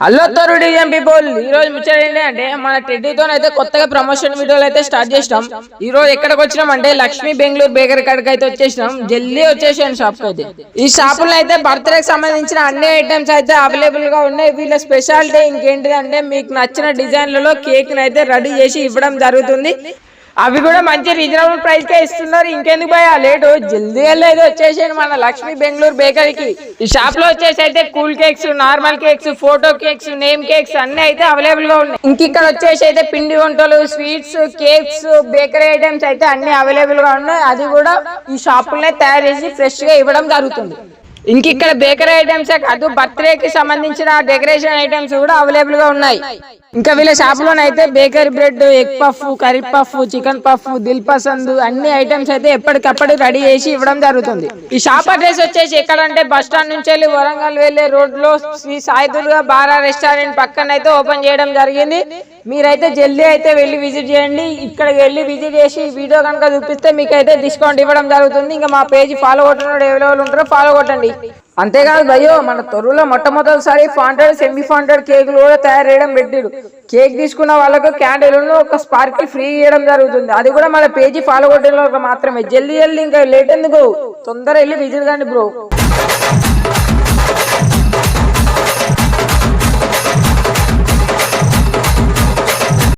Hello తోరుడి people, ఈ రోజు ముచ్చట ఏంటంటే మన టెడ్డీతో అయితే కొత్తగా ప్రమోషన్ వీడియోలు అయితే స్టార్ట్ చేసినాం. ఈ రోజు ఎక్కడికి వచ్చినాం అంటే లక్ష్మీ బెంగళూరు బేకరీ కాడికి అయితే వచ్చేసినాం. జల్దీ వచ్చేసాను షాప్ కి అయితే. ఈ షాపులో అయితే బర్త్డేకి సంబంధించిన అన్ని ఐటమ్స్ అయితే అవైలబుల్ గా ఉన్నాయి. వీళ్ళ స్పెషాలిటీ ఇంకేంటిదంటే మీకు నచ్చిన డిజైన్లలో కేక్ అయితే రెడీ చేసి ఇవ్వడం జరుగుతుంది. అవి కూడా మంచి రీజనబుల్ ప్రైస్ కే ఇస్తున్నారు. ఇంకెందుకు భయ లేటు, జల్దీ వెళ్ళేది వచ్చేసాను మన లక్ష్మీ బెంగళూరు బేకరీకి. ఈ షాప్ లో వచ్చేసి అయితే cool cakes, normal cakes, photo cakes, name cakes అన్ని అయితే అవైలబుల్ గా ఉన్నాయి. ఇంక ఇక్కడ వచ్చేసి అయితే పిండి వంటలు, స్వీట్స్, కేక్స్, బేకరీ ఐటమ్స్ అయితే అన్ని అవైలబుల్ గా ఉన్నాయి. అది కూడా ఈ షాపులనే తయారు చేసి ఫ్రెష్ గా ఇవ్వడం జరుగుతుంది. ఇంక ఇక్కడ బేకరీ ఐటమ్స్ కాదు, బర్త్డే కి సంబంధించిన డెకరేషన్ ఐటమ్స్ కూడా అవైలబుల్ గా ఉన్నాయి. ఇంకా వీళ్ళ షాప్ లోనైతే bakery bread, egg puff, curry puff, chicken puff, Dil Pasand అన్ని ఐటమ్స్ అయితే ఎప్పటికప్పుడు రెడీ చేసి ఇవ్వడం జరుగుతుంది. ఈ షాప్ అడ్రస్ వచ్చేసి ఎక్కడంటే బస్ స్టాండ్ నుంచి వెళ్ళి వరంగల్ వెళ్లే రోడ్ లో శ్రీ సాయి దుర్గా బారా రెస్టారెంట్ పక్కన అయితే ఓపెన్ చేయడం జరిగింది. మీరైతే జల్దీ అయితే వెళ్ళి విజిట్ చేయండి. ఇక్కడికి వెళ్ళి విజిట్ చేసి వీడియో కనుక చూపిస్తే మీకు అయితే డిస్కౌంట్ ఇవ్వడం జరుగుతుంది. ఇంకా మా పేజ్ ఫాలో కొట్టినోడు ఎవరెవరు ఉంటారో ఫాలో కొట్టండి. అంతేకాదు భయ్యో, మన తొర్రూలో మొట్టమొదటిసారి ఫాంటెడ్, సెమీ ఫాంటెడ్ కేకులు కూడా తయారు చేయడం పెట్టిరు. కేక్ తీసుకున్న వాళ్ళకు క్యాండిల్ ఒక స్పార్కిల్ ఫ్రీ ఇవ్వడం జరుగుతుంది. అది కూడా మన పేజీ ఫాలో కొట్టిన మాత్రమే. జల్దీ ఇంకా లేట్ ఎందుకు, తొందర వెళ్ళి విజిట్ కండి బ్రో.